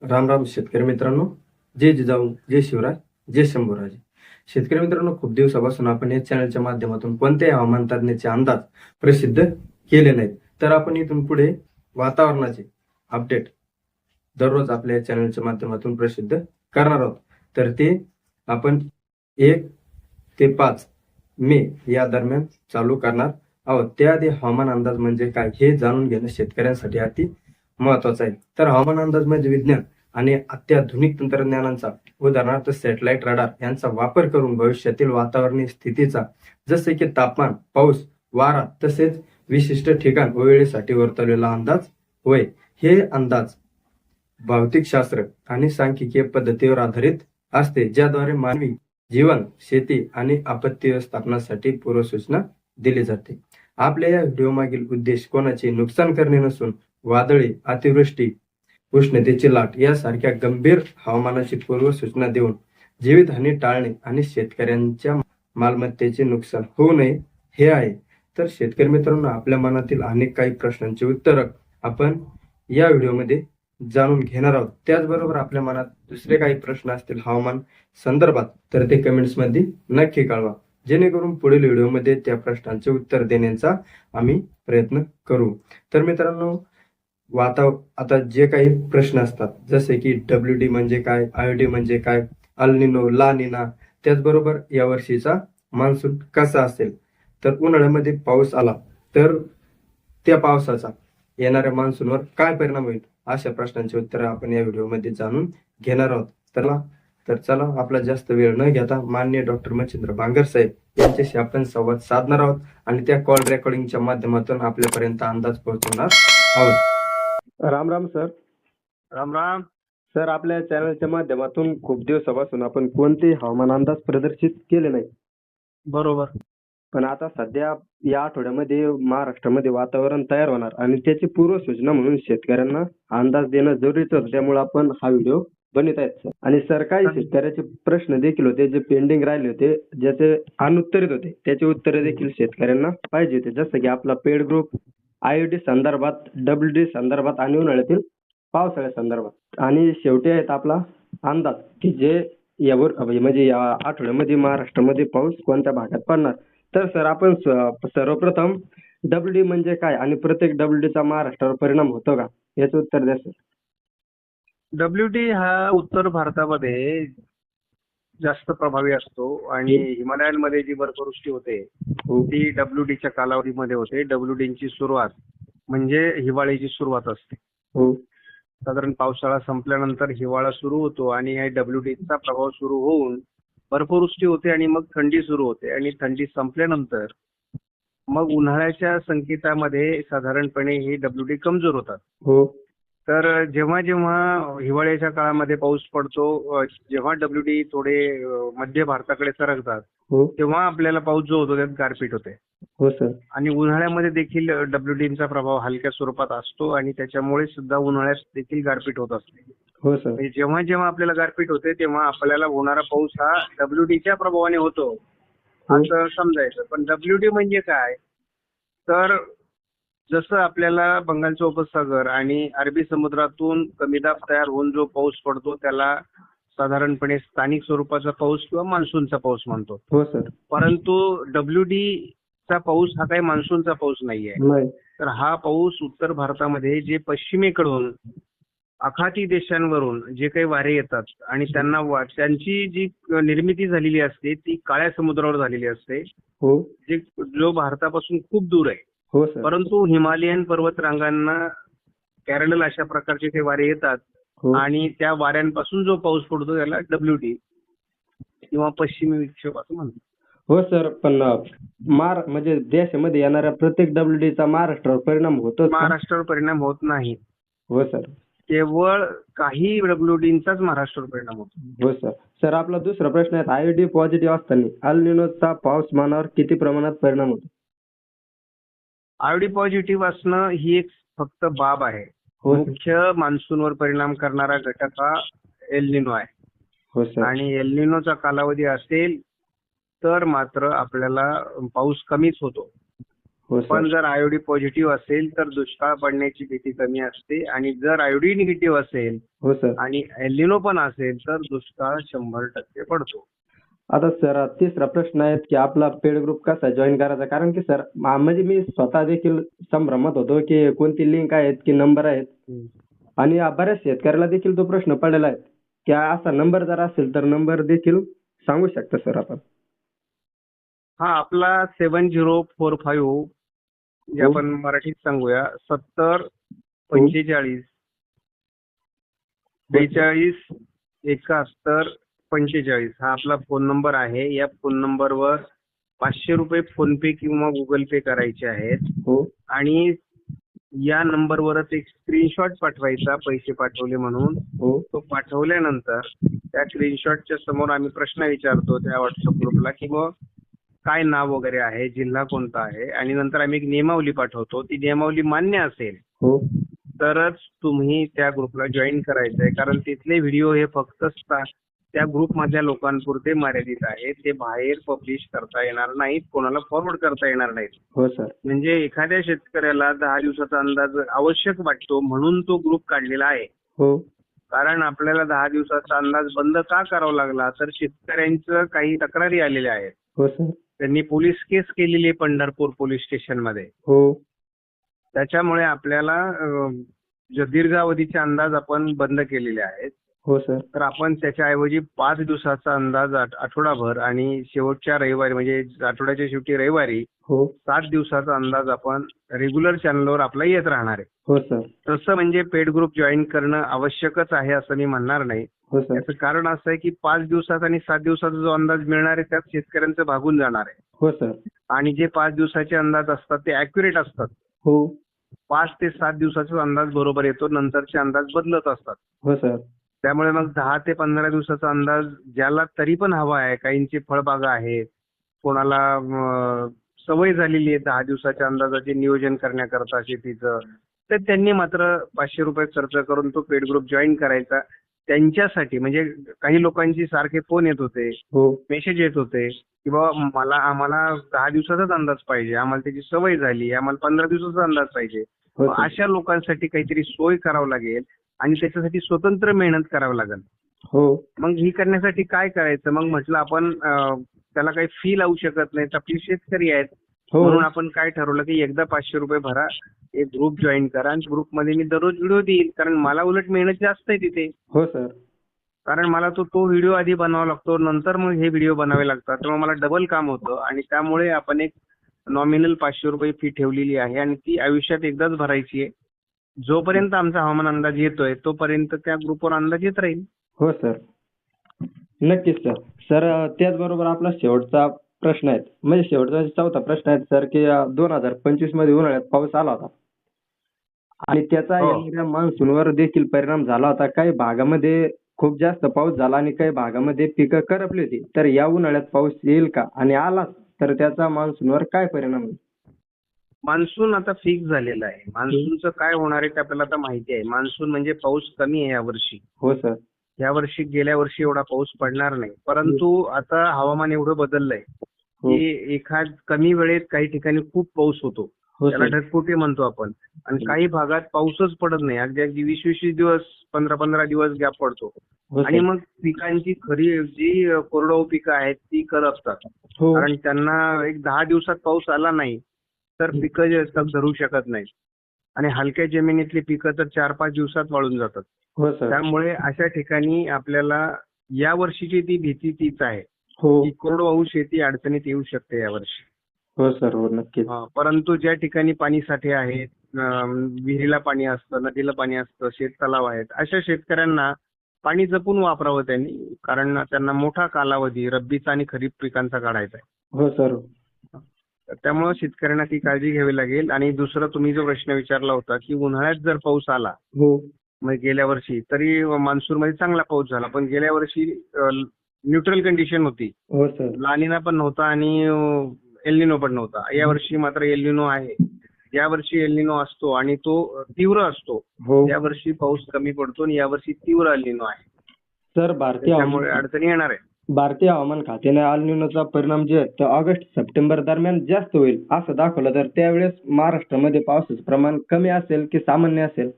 राम राम शेतकरी मित्रांनो. जय जिजाऊ, जय शिवराज, जय शंभूराजे. शेतकरी मित्रांनो, खूप दिवसापासून आपण या चॅनलच्या माध्यमातून कोणत्याही हवामान तज्ञाचे अंदाज प्रसिद्ध केले नाहीत. तर आपण इथून पुढे वातावरणाचे अपडेट दररोज आपल्या चॅनलच्या माध्यमातून प्रसिद्ध करणार आहोत. तर ते आपण 1 ते 5 मे या दरम्यान चालू करणार आहोत. त्याआधी हवामान अंदाज म्हणजे काय हे जाणून घेणं शेतकऱ्यांसाठी अति महत्वाचं आहे. तर हवामान अंदाज म्हणजे विज्ञान आणि अत्याधुनिक तंत्रज्ञानाचा, उदाहरणार्थ सॅटेलाइट, रडार यांचा वापर करून भविष्यातील वातावरणीय स्थितीचा, जसे की तापमान, पाऊस, वारा तसेच विशिष्ट ठिकाण व वेळेसाठी वर्तवलेला अंदाज होय. हे अंदाज भौतिकशास्त्र आणि सांख्यिकीय पद्धतीवर आधारित असते, ज्याद्वारे मानवी जीवन, शेती आणि आपत्ती व्यवस्थापनासाठी पूर्वसूचना दिली जाते. आपल्या या व्हिडिओ मागील उद्देश कोणाचे नुकसान करणे नसून वादळी, अतिवृष्टी, उष्णतेची लाट यासारख्या गंभीर हवामानाची पूर्वसूचना देऊन जीवितहानी टाळणे आणि शेतकऱ्यांच्या मालमत्तेचे नुकसान होऊ नये हे आहे. तर शेतकरी मित्रांनो, आपल्या मनातील अनेक काही प्रश्नांची उत्तर आपण या व्हिडिओमध्ये जाणून घेणार आहोत. त्याचबरोबर आपल्या मनात दुसरे काही प्रश्न असतील हवामान संदर्भात तर ते कमेंट्स मध्ये नक्की कळवा, जेणेकरून पुढील व्हिडिओमध्ये त्या प्रश्नांचे उत्तर देण्याचा आम्ही प्रयत्न करू. तर मित्रांनो, आता जे काही प्रश्न असतात, जसे की WD म्हणजे काय, IOD म्हणजे काय, अल्निनो, ला निना, त्याचबरोबर यावर्षीचा मान्सून कसा असेल, तर उन्हाळ्यामध्ये पाऊस आला तर त्या पावसाचा येणाऱ्या मान्सूनवर काय परिणाम होईल, अशा प्रश्नांची उत्तरं आपण या व्हिडिओमध्ये जाणून घेणार आहोत. तर चला आपला जास्त वेळ न घेता माननीय डॉक्टर मच्छिंद्र बांगर साहेब यांच्याशी आपण संवाद साधणार आहोत आणि त्या कॉल रेकॉर्डिंगच्या माध्यमातून आपल्यापर्यंत अंदाज पोहोचवणार आहोत. राम राम सर. राम राम. सर, आपल्या चॅनलच्या माध्यमातून खूप दिवसापासून आपण कोणते हवामान अंदाज प्रदर्शित केले नाही, बरोबर. पण आता सध्या या आठवड्यामध्ये महाराष्ट्रामध्ये वातावरण तयार होणार आणि त्याची पूर्वसूचना म्हणून शेतकऱ्यांना अंदाज देणं जरुरीच होतं. त्यामुळे आपण हा व्हिडिओ बनवत आहेत सर. आणि सर, काही शेतकऱ्याचे प्रश्न देखील होते जे पेंडिंग राहिले होते, ज्याचे अनुत्तरित होते, त्याचे उत्तरे देखील शेतकऱ्यांना पाहिजे होते, जसं की आपला पेड ग्रुप, IOD संदर्भात, WD संदर्भात आणि उन्हाळ्यातील पावसाळ्या संदर्भात. आणि शेवटी आहेत आपला अंदाज, की जे यावर म्हणजे या आठवड्यामध्ये महाराष्ट्रामध्ये पाऊस कोणत्या भागात पडणार. तर सर, आपण सर्वप्रथम WD म्हणजे काय आणि प्रत्येक WD चा महाराष्ट्रावर परिणाम होतो का, याचं उत्तर द्या सर. WD हा उत्तर भारतामध्ये जास्त प्रभावी असतो आणि हिमालयांमध्ये जी बर्फवृष्टी होते हो ती WD कालावधीमध्ये होते. WD सुरुवात म्हणजे हिवाळ्याची सुरुवात असते. हो साधारण पावसाळा संपल्यानंतर हिवाळा सुरू होतो आणि या WD प्रभाव सुरू होऊन बर्फवृष्टी होते आणि मग थंडी सुरू होते आणि थंडी संपल्यानंतर मग उन्हाळ्याच्या संकेतामध्ये साधारणपणे हे WD कमजोर होतात. हो तर जेव्हा जेव्हा हिवाळ्याच्या काळामध्ये पाऊस पडतो, जेव्हा WD थोडे मध्य भारताकडे सरकतात, हो तेव्हा आपल्याला पाऊस जो होतो त्यात गारपीट होते. हो सर. आणि उन्हाळ्यामध्ये देखील WD प्रभाव हलक्या स्वरूपात असतो आणि त्याच्यामुळे सुद्धा उन्हाळ्यात देखील गारपीट होत असते. हो सर. म्हणजे जेव्हा जेव्हा आपल्याला गारपीट होते तेव्हा आपल्याला होणारा पाऊस हा WD प्रभावाने होतो असं समजायचं. पण WD म्हणजे काय, तर जसं आपल्याला बंगालचा उपसागर आणि अरबी समुद्रातून कमी दाब तयार होऊन जो पाऊस पडतो त्याला साधारणपणे स्थानिक स्वरूपाचा पाऊस किंवा मान्सूनचा पाऊस म्हणतो. हो सर. परंतु WD पाऊस हा काही मान्सूनचा पाऊस नाहीये. नाही. तर हा पाऊस उत्तर भारतामध्ये जे पश्चिमेकडून आखाती देशांवरून जे काही वारे येतात आणि त्यांची जी निर्मिती झालेली असते ती काळ्या समुद्रावर झालेली असते, हो जो भारतापासून खूप दूर आहे. हो सर. परंतु हिमालयन पर्वतरांगांना पॅरलल अशा प्रकारचे ते वारे येतात हो आणि त्या वाऱ्यांपासून जो पाऊस पडतो त्याला WD किंवा पश्चिमी विक्षोभ असं म्हणतात. हो सर, पण म्हणजे देशामध्ये येणाऱ्या प्रत्येक WD चा महाराष्ट्रावर परिणाम होतो का? महाराष्ट्रावर परिणाम होत नाही. हो सर. केवळ काही WDचाच महाराष्ट्रावर परिणाम होतो. हो सर. सर, आपला दुसरा प्रश्न आहे, IOD पॉझिटिव्ह असताना अल निनोचा पाऊसमानावर किती प्रमाणात परिणाम होतो? IOD पॉझिटिव्ह असणं ही एक फक्त बाब आहे. हो सर. मुख्य मान्सूनवर परिणाम करणारा घटक हा एल निनो आहे. हो सर. आणि एल निनोचा कालावधी असेल तर मात्र आपल्याला पाऊस कमीच होतो. हो पण सर. जर आयोडी पॉझिटिव्ह असेल तर दुष्काळ पडण्याची भीती कमी असते, आणि जर आयोडी निगेटिव्ह असेल हो सर. आणि एलिनो पण असेल तर दुष्काळ 100% पडतो. आता सर तिसरा प्रश्न आहे की आपला पेड ग्रुप कसा जॉईन करायचा, कारण की सर म्हणजे मी स्वतः देखील संभ्रमात होतो की कोणती लिंक आहेत की नंबर आहेत, आणि बऱ्याच शेतकऱ्याला देखील तो प्रश्न पडलेला आहे की असा नंबर जर असेल तर नंबर देखील सांगू शकता सर आपण? हा आपला 7045, जे हो. आपण मराठीत सांगूया 7045 42 71 45 हा आपला फोन नंबर आहे. या फोन नंबरवर 500 रुपये फोन पे किंवा गुगल पे करायचे आहेत, हो. आणि या नंबरवरच एक स्क्रीनशॉट पाठवायचा पैसे पाठवले म्हणून. हो. तो पाठवल्यानंतर त्या स्क्रीनशॉटच्या समोर आम्ही प्रश्न विचारतो त्या व्हॉट्सअप ग्रुपला की मग काय नाव वगैरे आहे, जिल्हा कोणता आहे, आणि नंतर आम्ही एक नियमावली पाठवतो. ती नियमावली मान्य असेल हो. तरच तुम्ही त्या ग्रुपला जॉईन करायचं आहे, कारण तिथले व्हिडिओ हे फक्त त्या ग्रुपमधल्या लोकांपुरते मर्यादित आहेत. ते बाहेर पब्लिश करता येणार नाहीत, कोणाला फॉरवर्ड करता येणार नाहीत. हो सर. म्हणजे एखाद्या शेतकऱ्याला 10 दिवसाचा अंदाज आवश्यक वाटतो म्हणून तो ग्रुप काढलेला आहे. हो. कारण आपल्याला 10 दिवसाचा अंदाज बंद का करावा लागला, तर शेतकऱ्यांचं काही तक्रारी आलेल्या आहेत. हो सर. त्यांनी पोलीस केस केलेली आहे पंढरपूर पोलीस स्टेशनमध्ये. हो. त्याच्यामुळे आपल्याला दीर्घावधीचे अंदाज आपण बंद केलेले आहेत. हो सर. तर आपण त्याच्याऐवजी 5 दिवसाचा अंदाज आठवडाभर आणि शेवटच्या रविवारी म्हणजे आठवड्याच्या शेवटी रविवारी हो. 7 दिवसाचा अंदाज आपण रेग्युलर चॅनलवर आपला येत राहणार आहे. हो सर. तसं म्हणजे पेड ग्रुप जॉईन करणं आवश्यकच आहे असं मी म्हणणार नाही. हो सर. याचं कारण असं आहे की 5 दिवसाचा आणि 7 दिवसाचा जो अंदाज मिळणार आहे त्यात शेतकऱ्यांचं भागून जाणार आहे. हो सर. आणि जे 5 दिवसाचे अंदाज असतात ते अॅक्युरेट असतात. हो. 5 ते 7 दिवसाचा अंदाज बरोबर येतो, नंतरचे अंदाज बदलत असतात. हो सर. त्यामुळे मग 10 ते 15 दिवसाचा अंदाज ज्याला तरी पण हवा आहे, काहींची फळबागा आहेत, कोणाला सवय झालेली आहे 10 दिवसाच्या अंदाजाचे नियोजन करण्याकरता शेतीचं, तर त्यांनी मात्र 500 रुपये खर्च करून तो पेड ग्रुप जॉईन करायचा. त्यांच्यासाठी म्हणजे काही लोकांची सारखे फोन येत होते, हो. मेसेज येत होते की बाबा आम्हाला 10 दिवसाचाच अंदाज पाहिजे, आम्हाला त्याची सवय झाली, आम्हाला 15 दिवसाचा अंदाज पाहिजे. हो मग सर. अशा लोकांसाठी काहीतरी सोय करावं लागेल आणि त्याच्यासाठी स्वतंत्र मेहनत करावी लागेल. हो. मग ही करण्यासाठी काय करायचं? मग म्हटलं आपण त्याला काही फी लावू शकत नाही, आपली शेतकरी आहेत. हो. म्हणून आपण काय ठरवलं की एकदा 500 रुपये भरा, एक ग्रुप जॉईन करा, आणि ग्रुपमध्ये मी दररोज व्हिडिओ देईल, कारण मला उलट मेहनत जास्त आहे तिथे. हो सर. कारण मला तो व्हिडिओ आधी बनावा लागतो, नंतर मग हे व्हिडिओ बनावे लागतात, तेव्हा मला डबल काम होतं. आणि त्यामुळे आपण एक नॉमिनल 500 रुपये फी ठेवलेली आहे, आणि ती आयुष्यात एकदाच भरायची आहे. जोपर्यंत आमचा हवामान अंदाज येतोय तोपर्यंत त्या ग्रुपवर अंदाज येत राहील. हो सर. नक्कीच सर. सर त्याचबरोबर आपला शेवटचा प्रश्न आहे, म्हणजे शेवटचा चौथा प्रश्न आहे सर, की 2025 मध्ये उन्हाळ्यात पाऊस आला होता आणि त्याचा हो. येणाऱ्या मान्सूनवर देखील परिणाम झाला होता. काही भागामध्ये खूप जास्त पाऊस झाला आणि काही भागामध्ये पिकं करपली होती. तर या उन्हाळ्यात पाऊस येईल का, आणि आलाच तर त्याचा मान्सूनवर काय परिणाम होईल? मान्सून आता फिक्स झालेला आहे. मान्सूनचं काय होणार आहे ते आपल्याला आता माहिती आहे. मान्सून म्हणजे पाऊस कमी आहे यावर्षी. हो सर. यावर्षी गेल्या वर्षी एवढा पाऊस पडणार नाही. परंतु आता हवामान एवढं बदललंय हो. की कमी वेळेत काही ठिकाणी खूप पाऊस होतो. हो त्याला सर. ढगफुटी म्हणतो आपण. आणि काही भागात पाऊसच पडत नाही. अगदी 20-20 दिवस, 15-15 दिवस गॅप पडतो. हो आणि सर. मग पिकांची खरी जी कोरडवाहू पिकं आहेत ती करपतात. हो. कारण त्यांना एक 10 दिवसात पाऊस आला नाही तर पिकं जे असतात धरू शकत नाहीत. आणि हलक्या जमिनीतली पिकं तर 4-5 दिवसात वाळून जातात. हो सर. त्यामुळे अशा ठिकाणी आपल्याला या वर्षीची ती भीती तीच आहे हो. की कोरडवाहू शेती अडचणीत येऊ शकते यावर्षी. हो सर. हो नक्कीच. परंतु ज्या ठिकाणी पाणीसाठे आहेत, विहिरीला पाणी असतं, नदीला पाणी असतं, शेततलाव आहेत, अशा शेतकऱ्यांना पाणी जपून वापरावं त्यांनी, कारण त्यांना मोठा कालावधी रब्बीचा आणि खरीप पिकांचा काढायचा आहे. हो सर. तर त्यामुळे शेतकऱ्यांना ती काळजी घ्यावी लागेल. आणि दुसरा तुम्ही जो प्रश्न विचारला होता की उन्हाळ्यात जर पाऊस आला, हो. मग गेल्या वर्षी तरी मान्सून मध्ये चांगला पाऊस झाला, पण गेल्या वर्षी न्यूट्रल कंडिशन होती. हो सर. लानिना पण नव्हता आणि एल्निनो पण नव्हता. यावर्षी मात्र एल्निनो आहे. यावर्षी एल्निनो असतो आणि तो तीव्र असतो. हो. यावर्षी पाऊस कमी पडतो आणि यावर्षी तीव्र एल्निनो आहे. सर भारतीय त्यामुळे अडचणी येणार आहे. भारतीय हवामान खात्याने अल निनोचा परिणाम जे आहे, तो ऑगस्ट सप्टेंबर दरम्यान जास्त होईल असं दाखवलं, तर त्यावेळेस महाराष्ट्रामध्ये पावसाचं प्रमाण कमी असेल की सामान्य असेल?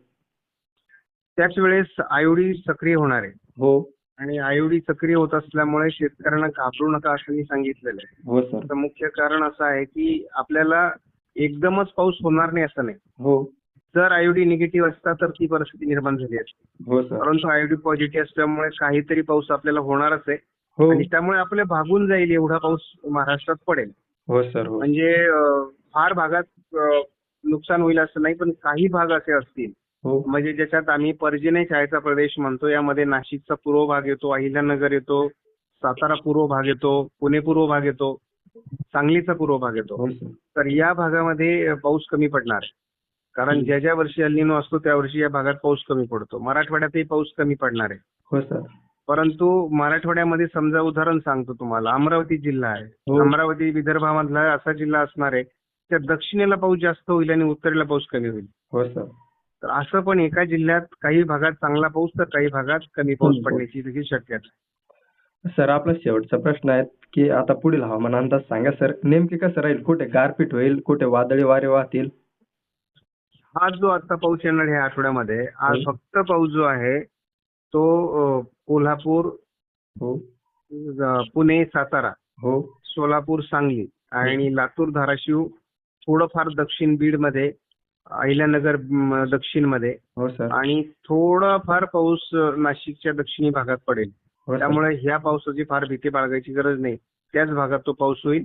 त्याच वेळेस आयोडी सक्रिय होणार आहे हो. आणि आयोडी सक्रिय होत असल्यामुळे शेतकऱ्यांना घाबरू नका असं मी सांगितलेलं आहे. हो सर. तर मुख्य कारण असं आहे की आपल्याला एकदमच पाऊस होणार नाही असं नाही. हो. जर आयोडी निगेटिव्ह असता तर ती परिस्थिती निर्माण झाली असती. हो सर. परंतु आयोडी पॉझिटिव्ह असल्यामुळे काहीतरी पाऊस आपल्याला होणारच आहे हो. आणि त्यामुळे आपले भागून जाईल एवढा पाऊस महाराष्ट्रात पडेल. हो सर. हो. म्हणजे फार भागात नुकसान होईल असं नाही, पण काही भाग असे असतील हो. म्हणजे ज्याच्यात आम्ही पर्जन्य छायेचा प्रदेश म्हणतो. यामध्ये नाशिकचा पूर्व भाग येतो, अहिल्यानगर येतो, सातारा पूर्व भाग येतो, पुणे पूर्व भाग येतो, सांगलीचा पूर्व भाग येतो. हो सर. तर या भागामध्ये पाऊस कमी पडणार आहे. कारण ज्या ज्या वर्षी एल निनो असतो त्या वर्षी या भागात पाऊस कमी पडतो. मराठवाड्यातही पाऊस कमी पडणार आहे. हो सर. परंतु मराठवाड्यामध्ये समजा उदाहरण सांगतो तुम्हाला, अमरावती जिल्हा आहे. हो. अमरावती विदर्भामधला असा जिल्हा असणार आहे त्या दक्षिणेला पाऊस जास्त होईल आणि उत्तरेला पाऊस कमी होईल. हो सर. तर असं पण एका जिल्ह्यात काही भागात चांगला पाऊस तर काही भागात कमी पाऊस पडण्याची देखील शक्यता आहे. सर, आपला शेवटचा प्रश्न आहे की आता पुढील हवामान अंदाज सांगा सर. नेमके कसं राहील? कुठे गारपीट होईल, कुठे वादळी वारे वाहतील? आज जो आता पाऊस येणार ह्या आठवड्यामध्ये, आज फक्त पाऊस जो आहे तो कोल्हापूर, हो. पुणे, सातारा, हो. सोलापूर, सांगली आणि लातूर, धाराशिव, थोडंफार दक्षिण बीडमध्ये, अहिल्यानगर दक्षिणमध्ये हो सर. आणि थोडाफार पाऊस नाशिकच्या दक्षिणी भागात पडेल. हो सर. त्यामुळे ह्या पावसाची फार भीती बाळगायची गरज नाही. त्याच भागात तो पाऊस होईल.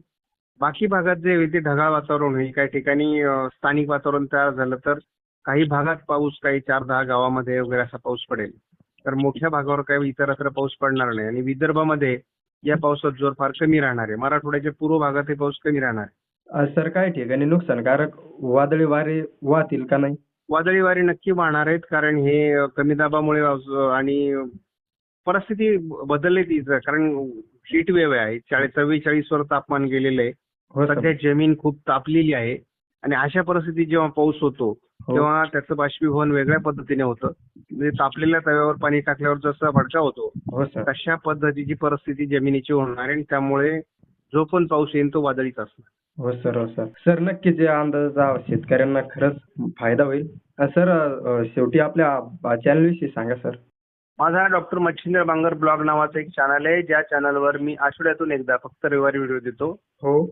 बाकी भागात जे होईल ते ढगाळ वातावरण होईल. काही ठिकाणी स्थानिक वातावरण तयार झालं तर काही भागात पाऊस, काही 4-10 गावामध्ये वगैरे असा पाऊस पडेल. तर मोठ्या भागावर काही इतरत्र पाऊस पडणार नाही आणि विदर्भामध्ये या पावसाचा जोर फार कमी राहणार आहे. मराठवाड्याच्या पूर्व भागात हे पाऊस कमी राहणार आहे. सर, काही ठिकाणी नुकसानकारक वादळी वारे वाहतील का नाही? वादळी वारे नक्की वाहणार आहेत कारण हे कमी दाबामुळे आणि परिस्थिती बदलली कारण हीट वेव्ह आहे. 44 वर तापमान गेलेलं आहे. हो सर. सध्या जमीन खूप तापलेली आहे आणि अशा परिस्थितीत जेव्हा पाऊस होतो तेव्हा त्याचं बाष्पीभवन वेगळ्या पद्धतीने होतं. म्हणजे तापलेल्या तव्यावर पाणी टाकल्यावर जसा भडका होतो हो सर. तशा पद्धतीची परिस्थिती जमिनीची होणार आहे आणि त्यामुळे जो पण पाऊस येईल तो वादळीच असणार. हो सर. हो सर. सर, नक्की जे अंदाजाचा शेतकऱ्यांना खरंच फायदा होईल. सर, शेवटी आपल्या चॅनलविषयी सांगा सर. माझा डॉक्टर मच्छिंद्र बांगर ब्लॉग नावाचा एक चॅनल आहे. ज्या चॅनलवर मी आठवड्यातून एकदा फक्त रविवारी व्हिडिओ देतो. हो.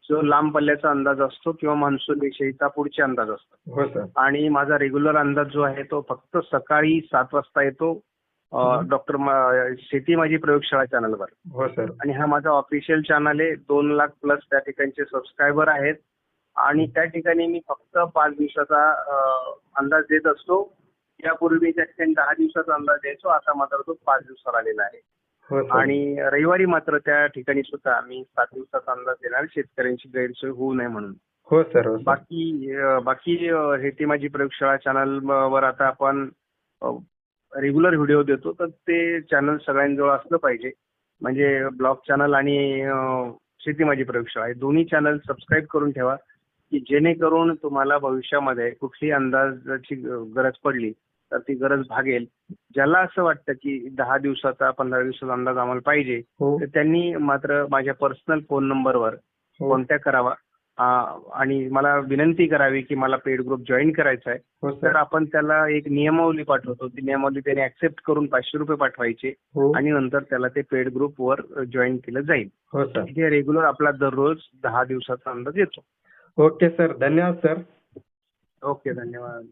जो लांब पल्ल्याचा अंदाज असतो किंवा मान्सून विषयीचा पुढचे अंदाज असतो. हो सर. आणि माझा रेग्युलर अंदाज जो आहे तो फक्त सकाळी 7 वाजता येतो डॉक्टर शेती माझी प्रयोगशाळा चॅनलवर. हो सर. आणि हा माझा ऑफिशियल चॅनल आहे. 2 लाख प्लस त्या ठिकाणचे सबस्क्रायबर आहेत आणि त्या ठिकाणी मी फक्त 5 दिवसाचा अंदाज देत असतो. यापूर्वी त्या ठिकाणी 10 दिवसाचा अंदाज द्यायचो, आता मात्र तो 5 दिवसाला आलेला आहे. हो सर. आणि रविवारी मात्र त्या ठिकाणी सुद्धा आम्ही 7 दिवसाचा अंदाज देणार, शेतकऱ्यांची गैरसोय होऊ नये म्हणून. हो सर. हो सर. बाकी शेती माझी प्रयोगशाळा चॅनल वर आता आपण रेग्युलर व्हिडिओ देतो, तर ते चॅनल सगळ्यांजवळ असलं पाहिजे. म्हणजे ब्लॉग चॅनल आणि शेती माझी प्रयोगशाळा हे दोन्ही चॅनल सबस्क्राईब करून ठेवा की जेणेकरून तुम्हाला भविष्यामध्ये कुठली अंदाजाची गरज पडली तर ती गरज भागेल. ज्याला असं वाटतं की 10 दिवसाचा 15 दिवसाचा अंदाज आम्हाला पाहिजे हो. तर त्यांनी मात्र माझ्या पर्सनल फोन नंबरवर कॉन्टॅक्ट करावा आणि मला विनंती करावी की मला पेड ग्रुप जॉईन करायचा आहे. हो तर सर. आपण त्याला एक नियमावली पाठवतो. ती नियमावली त्याने ऍक्सेप्ट करून 500 रुपये पाठवायचे हो. आणि नंतर त्याला ते पेड ग्रुपवर जॉईन केलं जाईल. हो सर. हे रेग्युलर आपला दररोज 10 दिवसाचा अंदाज येतो. Okay sir. धन्यवाद सर. ओके, धन्यवाद.